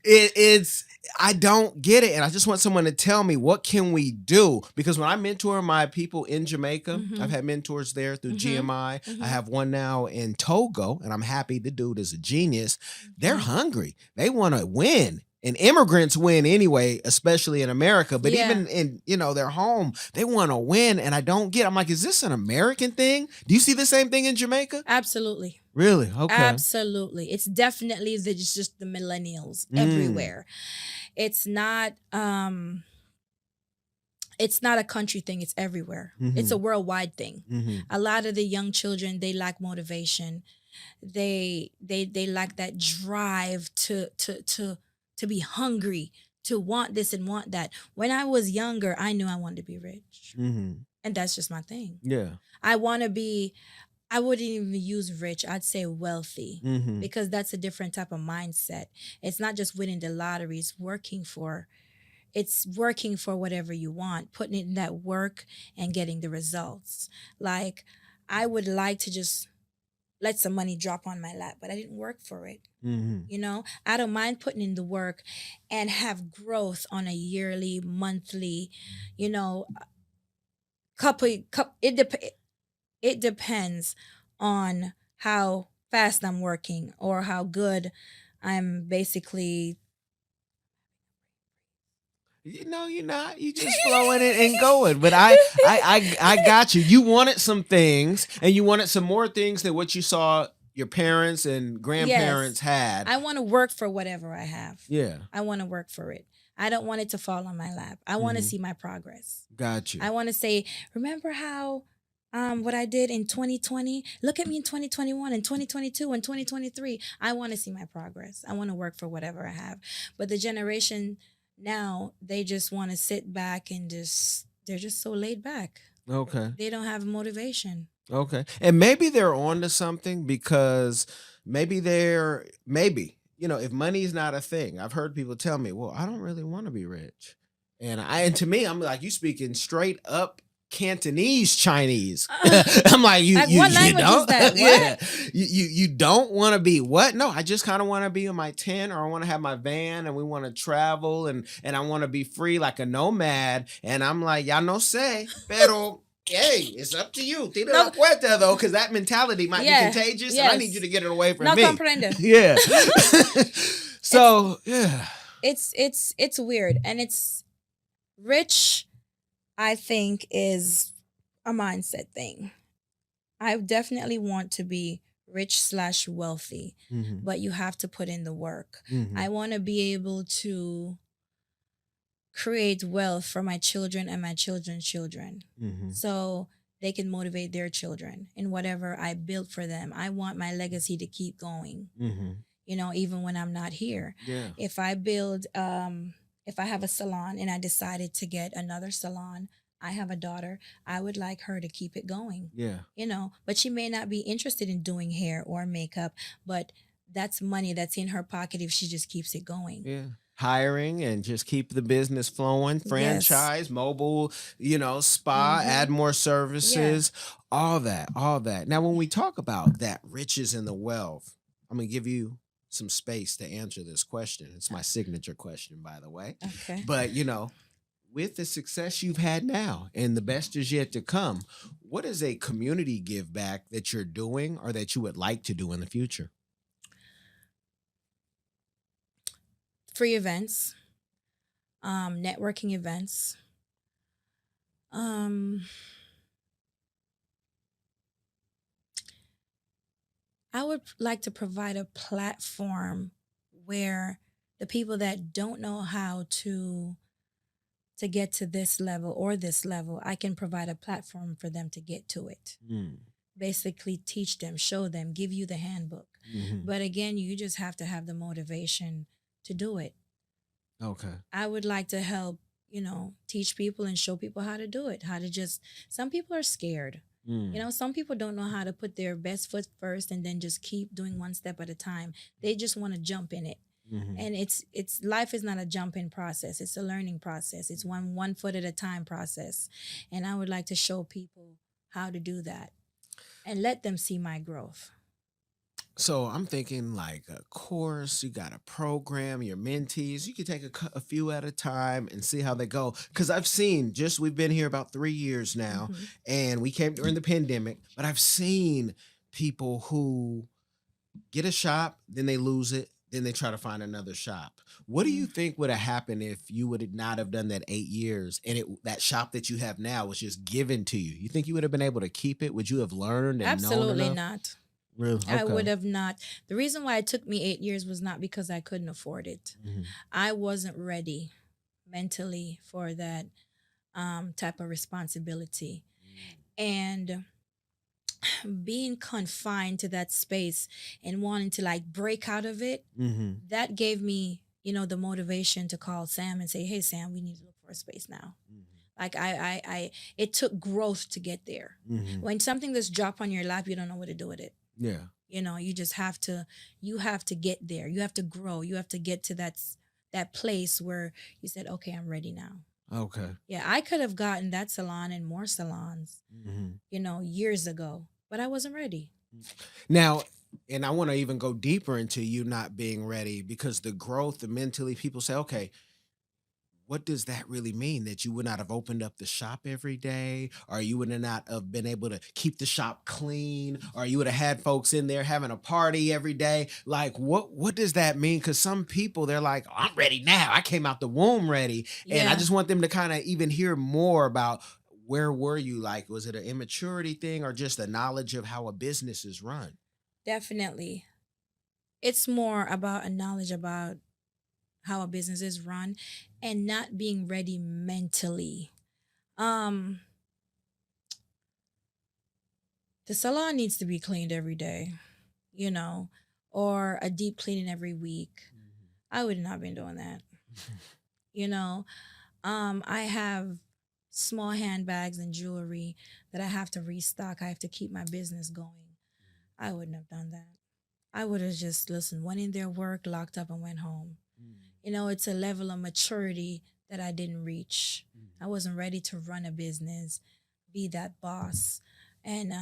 it's I don't get it. And I just want someone to tell me, what can we do? Because when I mentor my people in Jamaica, I've had mentors there through GMI. I have one now in Togo, and I'm happy the dude is a genius. They're hungry. They want to win. And immigrants win anyway, especially in America. But even in, their home, they want to win. And I don't get it. I'm like, is this an American thing? Do you see the same thing in Jamaica? Absolutely. Really? Okay. Absolutely. It's definitely just the millennials everywhere. It's not a country thing. It's everywhere. It's a worldwide thing. A lot of the young children, they lack motivation. They lack that drive to be hungry, to want this and want that. When I was younger, I knew I wanted to be rich. And that's just my thing. Yeah. I wouldn't even use rich. I'd say wealthy, because that's a different type of mindset. It's not just winning the lottery. It's working for whatever you want, putting in that work and getting the results. Like, I would like to just let some money drop on my lap, but I didn't work for it. I don't mind putting in the work and have growth on a yearly, monthly, it depends on how fast I'm working or how good I'm basically. You're not. You just flowing it and going. But I got you. You wanted some things, and you wanted some more things than what you saw your parents and grandparents had. I want to work for whatever I have. Yeah. I want to work for it. I don't want it to fall on my lap. I want to see my progress. Got you. I want to say, remember how What I did in 2020, look at me in 2021 and 2022 and 2023. I want to see my progress. I want to work for whatever I have. But the generation now, they just want to sit back and they're just so laid back. Okay. They don't have motivation. Okay. And maybe they're on to something because maybe, if money is not a thing. I've heard people tell me, well, I don't really want to be rich. And to me, I'm like, you speaking straight up Cantonese Chinese. I'm like, you Like, you what you language is don't that? yeah. What? You don't want to be what? No, I just kind of want to be in my tent, or I want to have my van and we want to travel and I want to be free like a nomad. And I'm like, y'all no sé, pero hey, it's up to you. Tira No, la puerta though, because that mentality might be yeah, contagious and I need you yes. to get it away from No me. comprendo. Yeah. It's So yeah. it's weird, and it's rich. I think is a mindset thing. I definitely want to be rich slash wealthy, Hmm. but you have to put in the work. Hmm. I want to be able to create wealth for my children and my children's children. Hmm. So they can motivate their children in whatever I built for them. I want my legacy to keep going, Hmm. even when I'm not here. Yeah. If I have a salon and I decided to get another salon, I have a daughter, I would like her to keep it going. Yeah. But she may not be interested in doing hair or makeup, but that's money that's in her pocket if she just keeps it going. Yeah. Hiring and just keep the business flowing, Yes. franchise, mobile, spa, Mm-hmm. add more Yeah. services, all that, all that. Now, when we talk about that riches and the wealth, I'm going to give you some space to answer this question. It's my signature question, by the way. Okay. But, with the success you've had now and the best is yet to come, what is a community give back that you're doing or that you would like to do in the future? Free events, networking events. Um, I would like to provide a platform where the people that don't know how to get to this level or this level, I can provide a platform for them to get to it. Mm. Basically, teach them, show them, give you the handbook. Hmm. But again, you just have to have the motivation to do it. Okay. I would like to help, teach people and show people how to do it, some people are scared. Mm. Some people don't know how to put their best foot first and then just keep doing one step at a time. They just want to jump in it. Hmm. And it's life is not a jumping process. It's a learning process. It's one foot at a time process. And I would like to show people how to do that and let them see my growth. So I'm thinking like a course, you got a program, your mentees, you could take a few at a time and see how they go. Because we've been here about 3 years now, Hmm. and we came during the pandemic, but I've seen people who get a shop, then they lose it, then they try to find another shop. What do you think would have happened if you would not have done that 8 years and that shop that you have now was just given to you? You think you would have been able to keep it? Would you have learned and known Absolutely enough? not. Really? I Okay. would have not. The reason why it took me 8 years was not because I couldn't afford it. Mhm. I wasn't ready mentally for that type of responsibility. And being confined to that space and wanting to like break out of it, Mhm. that gave me, the motivation to call Sam and say, "Hey, Sam, we need to look for a space now." Mhm. Like it took growth to get there. Mhm. When something just drop on your lap, you don't know what to do with it. Yeah. You just have to get there. You have to grow. You have to get to that place where you said, "Okay, I'm ready now." Okay. Yeah, I could have gotten that salon and more salons, Mhm. years ago, but I wasn't ready. Now, and I want to even go deeper into you not being ready because the growth, the mentally, people say, okay, what does that really mean? That you would not have opened up the shop every day, or you would not have been able to keep the shop clean, or you would have had folks in there having a party every day. Like, what does that mean? Because some people they're like, "Oh, I'm ready now. I came out the womb ready," and I Yeah, just want them to kind of even hear more about where were you? Like, was it an immaturity thing, or just a knowledge of how a business is run? definitely. It's more about a knowledge about how a business is run and not being ready mentally. Um the salon needs to be cleaned every day, you know, or a deep cleaning every week. I would not been doing that, you know. I have small handbags and jewelry that I have to restock. I have to keep my business going. I wouldn't have done that. I would have just listened, went in their work, locked up, and went home. You know, it's a level of maturity that I didn't reach. I wasn't ready to run a business, be that boss, and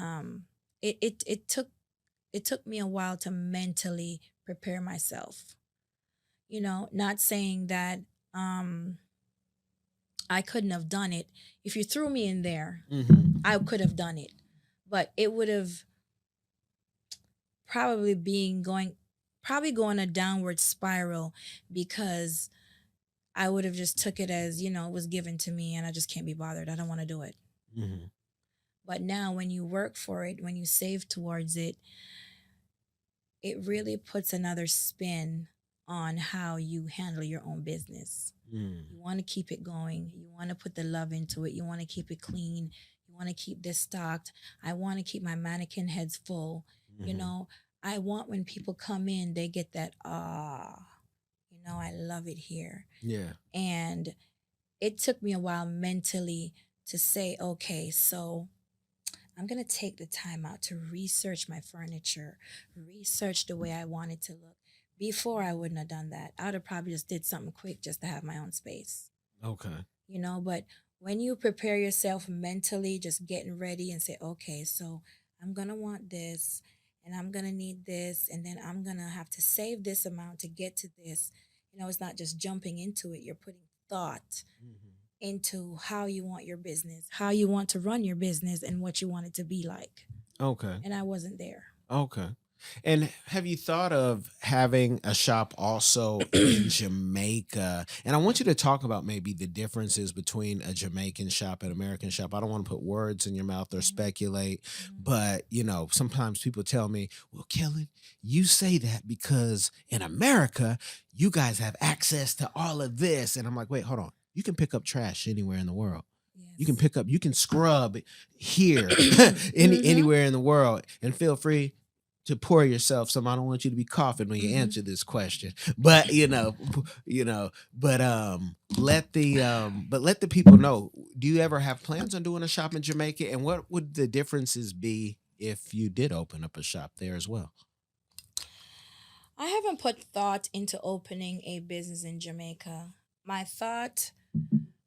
it took me a while to mentally prepare myself. You know, not saying that um, I couldn't have done it. If you threw me in there, I could have done it, but it would have probably being going probably going a downward spiral because I would have just took it as, you know, it was given to me and I just can't be bothered. I don't want to do it. Mm-hmm. But now when you work for it, when you save towards it, it really puts another spin on how you handle your own business. You want to keep it going. You want to put the love into it. You want to keep it clean. You want to keep this stocked. I want to keep my mannequin heads full. You know, I want when people come in, they get that, you know, I love it here. Yeah. And it took me a while mentally to say, okay, so I'm going to take the time out to research my furniture, research the way I want it to look. Before I wouldn't have done that. I would have probably just did something quick just to have my own space. Okay. You know, but when you prepare yourself mentally, just getting ready and say, okay, so I'm going to want this and I'm going to need this and then I'm going to have to save this amount to get to this. You know, it's not just jumping into it. You're putting thought into how you want your business, how you want to run your business, and what you want it to be like. Okay. And I wasn't there. Okay. And have you thought of having a shop also in Jamaica? And I want you to talk about maybe the differences between a Jamaican shop and American shop. I don't want to put words in your mouth or Mhm. speculate, Mhm. but you know, sometimes people tell me, "Well, Kellen, you say that because in America, you guys have access to all of this." And I'm like, "Wait, hold on. You can pick up trash anywhere in the world. Yes. You can scrub here Mm-hmm. anywhere in the world and feel free to pour yourself some. I don't want you to be coughing when you Mm-hmm. answer this question, but let the people know. Do you ever have plans on doing a shop in Jamaica, and what would the differences be if you did open up a shop there as well? I haven't put thought into opening a business in Jamaica. My thought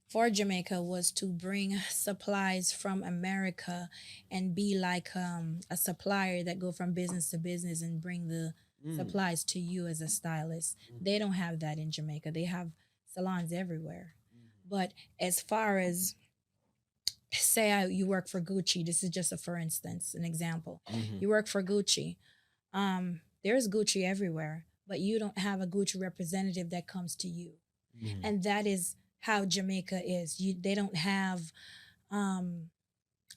for Jamaica was to bring supplies from America and be like a supplier that go from business to business and bring the Mm. supplies to you as a stylist. They don't have that in Jamaica. They have salons everywhere. But as far as say you work for Gucci, this is just a for instance, an example. Mhm. You work for Gucci. There's Gucci everywhere, but you don't have a Gucci representative that comes to you. Mhm. And that is how Jamaica is. They don't have um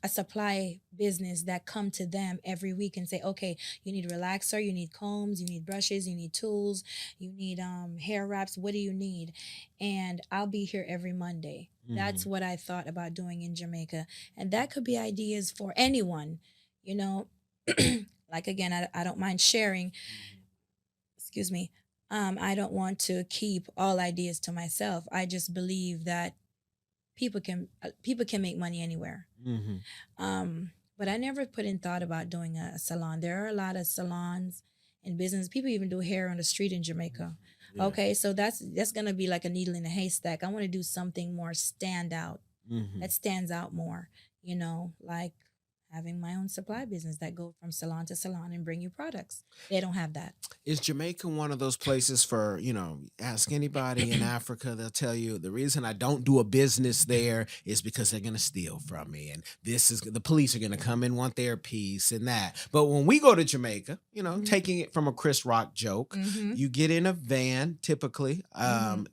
a supply business that come to them every week and say, okay, you need a relaxer, you need combs, you need brushes, you need tools, you need hair wraps. What do you need? And I'll be here every Monday. That's Mhm. what I thought about doing in Jamaica. And that could be ideas for anyone, you know. Like again, I don't mind sharing. Excuse me. I don't want to keep all ideas to myself. I just believe that people can make money anywhere. Mhm. um, but I never put in thought about doing a salon. There are a lot of salons and business. People even do hair on the street in Jamaica. Yeah. Okay, so that's gonna be like a needle in a haystack. I want to do something more stand out, Mhm. that stands out more. You know, like having my own supply business that go from salon to salon and bring you products. They don't have that. Is Jamaica one of those places for, ask anybody in Africa, they'll tell you the reason I don't do a business there is because they're going to steal from me. And the police are going to come and want their piece and that. But when we go to Jamaica, Mm-hmm. taking it from a Chris Rock joke, Mm-hmm. you get in a van typically. Mm-hmm.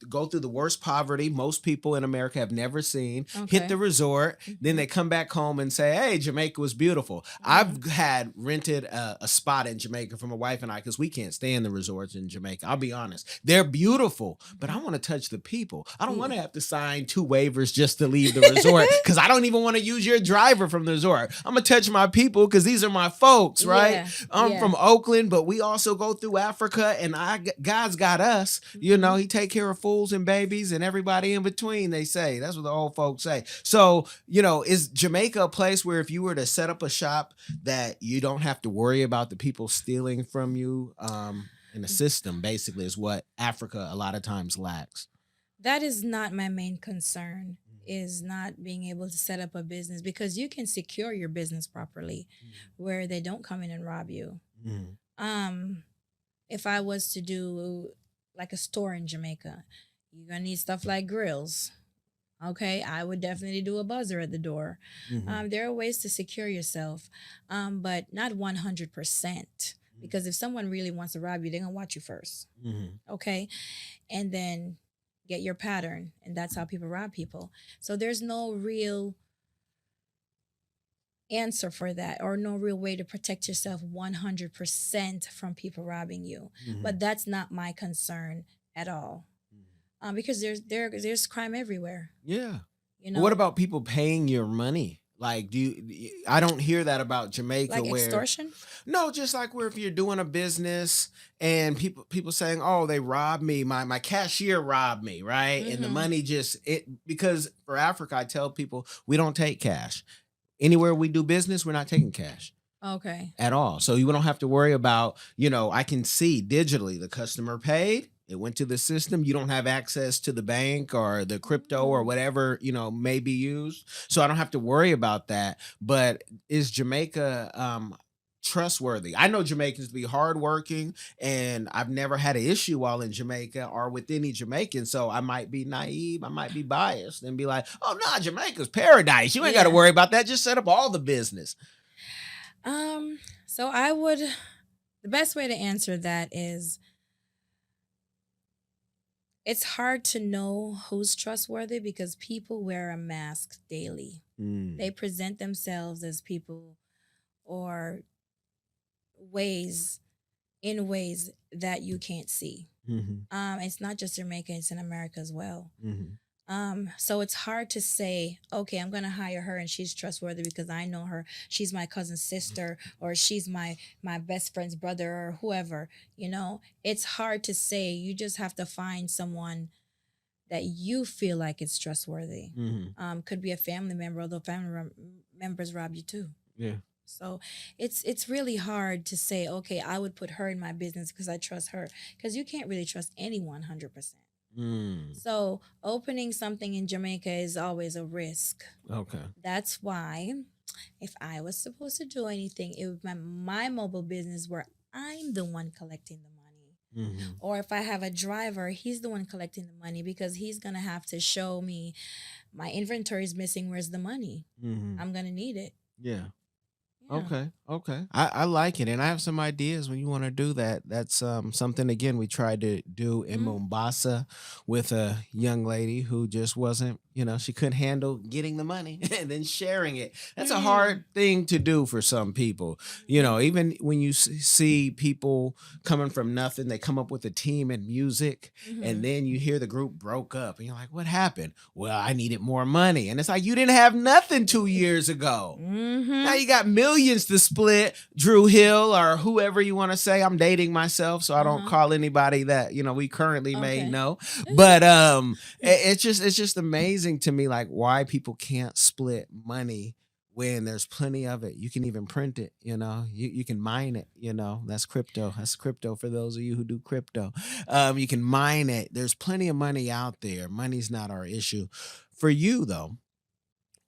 go through the worst poverty most people in America have never seen, hit Okay. the resort, then they come back home and say, hey, Jamaica was beautiful. I've had rented a spot in Jamaica for my wife and I because we can't stay in the resorts in Jamaica. I'll be honest. They're beautiful, but I want to touch the people. I don't want to have to sign 2 waivers just to leave the resort because I don't even want to use your driver from the resort. I'm going to touch my people because these are my folks, right? Yeah, I'm yeah. from Oakland, but we also go through Africa and God's got us. You know, he take care of fools and babies and everybody in between, they say. That's what the old folks say. So, you know, is Jamaica a place where if you were to set up a shop that you don't have to worry about the people stealing from you? In the system, basically, is what Africa a lot of times lacks. That is not my main concern, is not being able to set up a business, because you can secure your business properly where they don't come in and rob you. Mhm. If I was to do like a store in Jamaica, you're gonna need stuff like grills. Okay, I would definitely do a buzzer at the door. Mhm. There are ways to secure yourself, but not 100%. Because if someone really wants to rob you, they're gonna watch you first. Mhm. Okay, and then get your pattern, and that's how people rob people. So there's no real answer for that, or no real way to protect yourself 100% from people robbing you. Mhm. But that's not my concern at all, because there's crime everywhere. Yeah. You But what know, about people paying your money? Like, I don't hear that about Jamaica like where, extortion. no, just like where if you're doing a business and people saying, oh, they robbed me, my cashier robbed me, right? And the Mm-hmm. money just, because for Africa, I tell people we don't take cash. Anywhere we do business, we're not taking cash Okay. at all. So you don't have to worry about, I can see digitally the customer paid. It went to the system. You don't have access to the bank or the crypto or whatever, may be used. So I don't have to worry about that. But is Jamaica trustworthy? I know Jamaicans to be hardworking, and I've never had an issue while in Jamaica or with any Jamaican. So I might be naive, I might be biased and be like, oh no, Jamaica's paradise. You ain't got to Yeah. worry about that. Just set up all the business. So I would, the best way to answer that is, it's hard to know who's trustworthy because people wear a mask daily. Mm. They present themselves as people, or ways in ways that you can't see. Mhm. It's not just Jamaica, it's in America as well. Mhm. So it's hard to say, okay, I'm gonna hire her and she's trustworthy because I know her. She's my cousin's sister, or she's my best friend's brother, or whoever. It's hard to say. You just have to find someone that you feel like it's trustworthy. Mhm. Could be a family member, although members rob you too. Yeah. So it's really hard to say, okay, I would put her in my business because I trust her, because you can't really trust anyone 100%. Mm. So opening something in Jamaica is always a risk. Okay. That's why if I was supposed to do anything, it would be my mobile business where I'm the one collecting the money. Mhm. Or if I have a driver, he's the one collecting the money, because he's going to have to show me my inventory is missing. Where's the money? Mhm. I'm going to need it. Yeah. Yeah. Okay. Okay. I like it. And I have some ideas when you want to do that. That's something again we tried to do in Mhm. Mombasa with a young lady who just wasn't, she couldn't handle getting the money and then sharing it. That's a hard thing to do for some people. Even when you see people coming from nothing, they come up with a team in music, and then you hear the group broke up and you're like, what happened? Well, I needed more money. And it's like, you didn't have nothing 2 years ago. Now you got millions to split. Drew Hill or whoever you want to say. I'm dating myself, so I don't call anybody that we currently may Okay. know. But it's just amazing to me, like, why people can't split money when there's plenty of it. You can even print it. You can mine it. That's crypto. That's crypto for those of you who do crypto. You can mine it. There's plenty of money out there. Money's not our issue. For you though,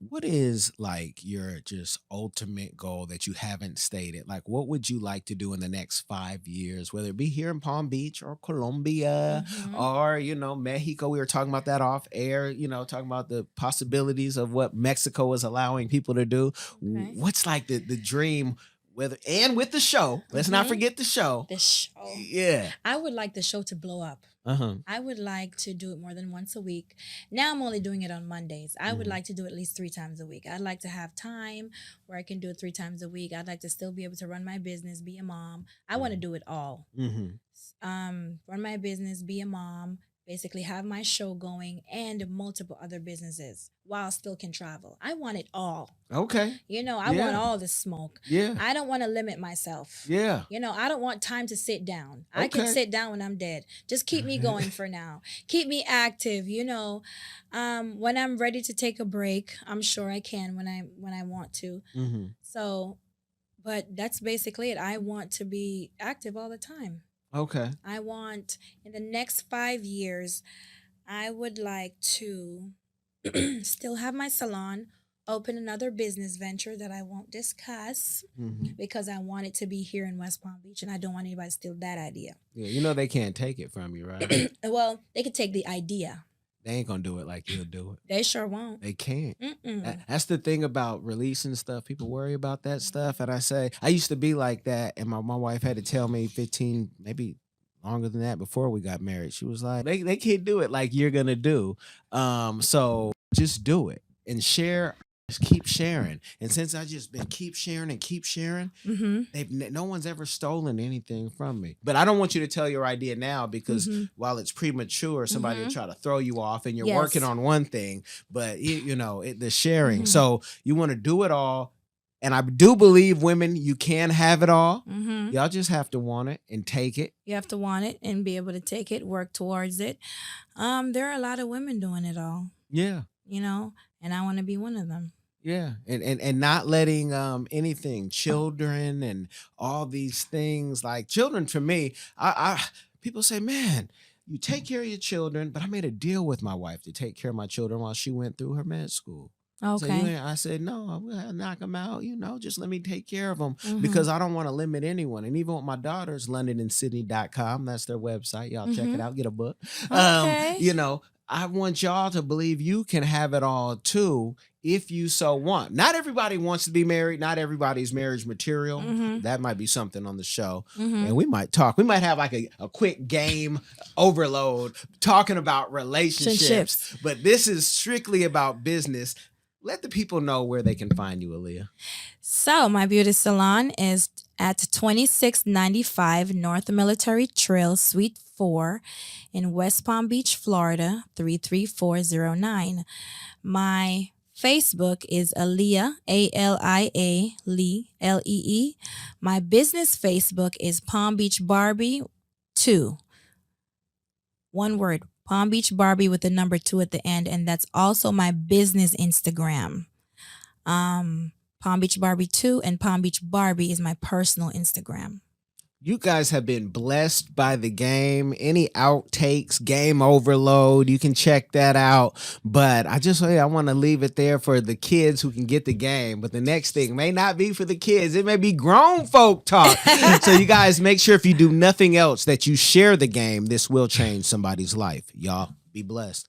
what is like your just ultimate goal that you haven't stated? Like, what would you like to do in the next 5 years, whether it be here in Palm Beach or Colombia or, Mexico? We were talking about that off air, talking about the possibilities of what Mexico is allowing people to do. Okay. What's like the dream? with the show. Let's not forget the show. The show. Yeah. I would like the show to blow up. I would like to do it more than once a week. Now I'm only doing it on Mondays. I would like to do it at least 3 times a week. I'd like to have time where I can do it 3 times a week. I'd like to still be able to run my business, be a mom. I want to do it all. Run my business, be a mom, basically have my show going and multiple other businesses while I still can travel. I want it all. Okay. I want all the smoke. Yeah. I don't want to limit myself. Yeah. I don't want time to sit down. I can sit down when I'm dead. Just keep me going for now. Keep me active. When I'm ready to take a break, I'm sure I can when I want to. So, but that's basically it. I want to be active all the time. Okay. I want, in the next 5 years, I would like to still have my salon, open another business venture that I won't discuss because I want it to be here in West Palm Beach and I don't want anybody to steal that idea. Yeah, they can't take it from you, right? Well, they could take the idea. They ain't gonna do it like you'll do it. They sure won't. They can't. That's the thing about releasing stuff. People worry about that stuff. And I used to be like that. And my wife had to tell me 15, maybe longer than that before we got married. She was like, they can't do it like you're gonna do. So just do it and share. Just keep sharing. And since I just been keep sharing, no one's ever stolen anything from me. But I don't want you to tell your idea now because while it's premature, somebody will try to throw you off and you're working on one thing, but the sharing. So you want to do it all. And I do believe women, you can have it all. Y'all just have to want it and take it. You have to want it and be able to take it, work towards it. There are a lot of women doing it all. Yeah. And I want to be one of them. Yeah, and not letting anything, children and all these things, like children to me, I people say, man, you take care of your children, but I made a deal with my wife to take care of my children while she went through her med school. Okay. So I said, no, I'll knock them out, just let me take care of them because I don't want to limit anyone. And even with my daughters, LondonandSydney.com, that's their website. Y'all check it out, get a book. Okay. I want y'all to believe you can have it all too if you so want. Not everybody wants to be married. Not everybody's marriage material. That might be something on the show. And we might talk. We might have like a quick game overload talking about relationships. But this is strictly about business. Let the people know where they can find you, Alia. So my beauty salon is at 2695 North Military Trail, Suite 4 in West Palm Beach, Florida, 33409. My Facebook is Alia, Alia, Lee, Lee. My business Facebook is Palm Beach Barbie 2. One word, Palm Beach Barbie with the number 2 at the end. And that's also my business Instagram. Palm Beach Barbie 2 and Palm Beach Barbie is my personal Instagram. You guys have been blessed by the game. Any outtakes, game overload, you can check that out. But I want to leave it there for the kids who can get the game. But the next thing may not be for the kids. It may be grown folk talk. So you guys make sure if you do nothing else that you share the game. This will change somebody's life. Y'all be blessed.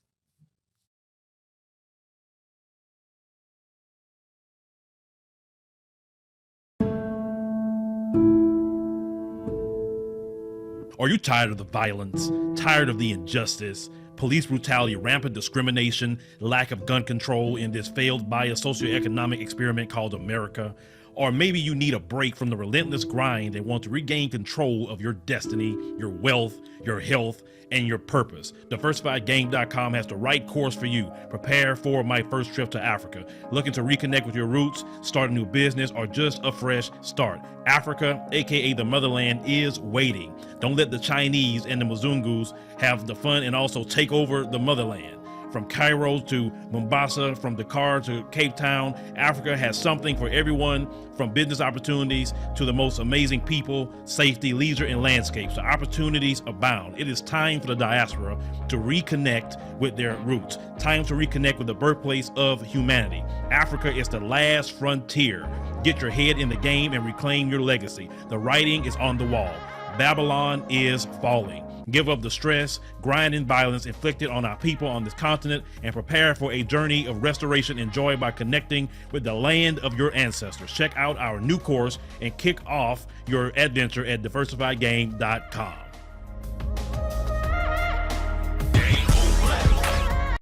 Are you tired of the violence, tired of the injustice, police brutality, rampant discrimination, lack of gun control in this failed bio-socioeconomic experiment called America? Or maybe you need a break from the relentless grind and want to regain control of your destiny, your wealth, your health, and your purpose. DiversifiedGame.com has the right course for you. Prepare for my first trip to Africa. Looking to reconnect with your roots, start a new business, or just a fresh start. Africa, aka the motherland, is waiting. Don't let the Chinese and the Mzungus have the fun and also take over the motherland. From Cairo to Mombasa, from Dakar to Cape Town, Africa has something for everyone, from business opportunities to the most amazing people, safety, leisure, and landscapes. The opportunities abound. It is time for the diaspora to reconnect with their roots. Time to reconnect with the birthplace of humanity. Africa is the last frontier. Get your head in the game and reclaim your legacy. The writing is on the wall. Babylon is falling. Give up the stress, grind, and violence inflicted on our people on this continent and prepare for a journey of restoration and joy by connecting with the land of your ancestors. Check out our new course and kick off your adventure at diversifiedgame.com.